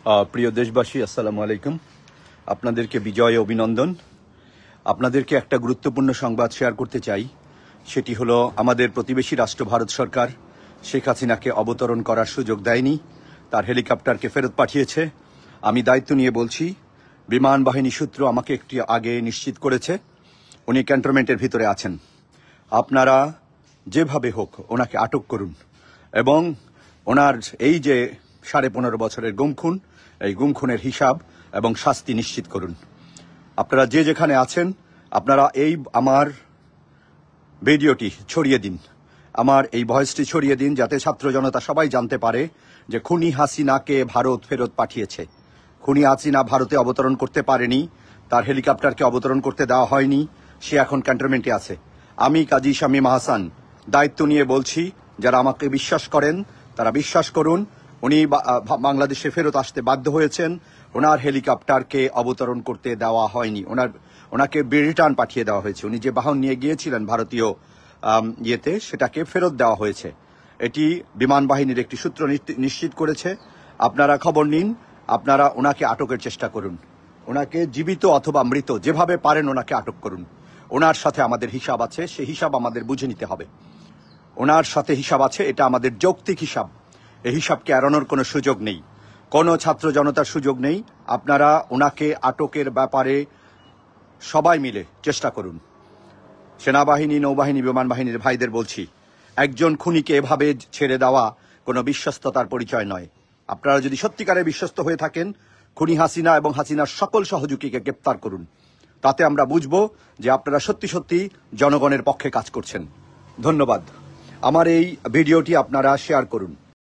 প্রিয় দেশবাসী, আসসালামু আলাইকুম। আপনাদেরকে বিজয় অভিনন্দন। আপনাদেরকে একটা গুরুত্বপূর্ণ সংবাদ শেয়ার করতে চাই। সেটি হলো, আমাদের প্রতিবেশী রাষ্ট্র ভারত সরকার শেখ হাসিনাকে অবতরণ করার সুযোগ দেয়নি, তার হেলিকপ্টারকে ফেরত পাঠিয়েছে। আমি দায়িত্ব নিয়ে বলছি, বিমান বাহিনী সূত্র আমাকে একটু আগে নিশ্চিত করেছে উনি ক্যান্টনমেন্টের ভিতরে আছেন। আপনারা যেভাবে হোক ওনাকে আটক করুন এবং ওনার এই যে 15.5 বছরের গুমখুন, এই গুমখুনের হিসাব এবং শাস্তি নিশ্চিত করুন। আপনারা যে যেখানে আছেন, আপনারা এই আমার ভিডিওটি ছড়িয়ে দিন, আমার এই ভয়েসটি ছড়িয়ে দিন, যাতে ছাত্র জনতা সবাই জানতে পারে যে খুনি হাসিনাকে ভারত ফেরত পাঠিয়েছে। খুনি হাসিনা ভারতে অবতরণ করতে পারেনি, তার হেলিকপ্টারকে অবতরণ করতে দেওয়া হয়নি, সে এখন ক্যান্টনমেন্টে আছে। আমি কাজী শামীম আহসান দায়িত্ব নিয়ে বলছি, যারা আমাকে বিশ্বাস করেন তারা বিশ্বাস করুন। উনি বাংলাদেশে ফেরত আসতে বাধ্য হয়েছেন, ওনার হেলিকপ্টারকে অবতরণ করতে দেওয়া হয়নি, ওনাকে রিটার্ন পাঠিয়ে দেওয়া হয়েছে। উনি যে বাহন নিয়ে গিয়েছিলেন ভারতীয় ইয়েতে, সেটাকে ফেরত দেওয়া হয়েছে। এটি বিমান বাহিনীর একটি সূত্র নিশ্চিত করেছে। আপনারা খবর নিন, আপনারা ওনাকে আটকের চেষ্টা করুন। ওনাকে জীবিত অথবা মৃত যেভাবে পারেন ওনাকে আটক করুন। ওনার সাথে আমাদের হিসাব আছে, সেই হিসাব আমাদের বুঝে নিতে হবে। ওনার সাথে হিসাব আছে, এটা আমাদের যৌক্তিক হিসাব। এই হিসাবকে এড়ানোর কোনো সুযোগ নেই, কোনো ছাত্র জনতার সুযোগ নেই। আপনারা ওনাকে আটকের ব্যাপারে সবাই মিলে চেষ্টা করুন। সেনাবাহিনী, নৌবাহিনী, বিমান বাহিনীর ভাইদের বলছি, একজন খুনিকে এভাবে ছেড়ে দেওয়া কোনো বিশ্বস্ততার পরিচয় নয়। আপনারা যদি সত্যিকারের বিশ্বস্ত হয়ে থাকেন, খুনি হাসিনা এবং হাসিনার সকল সহযোগীকে গ্রেপ্তার করুন। তাতে আমরা বুঝব যে আপনারা সত্যি সত্যি জনগণের পক্ষে কাজ করছেন। ধন্যবাদ। আমার এই ভিডিওটি আপনারা শেয়ার করুন।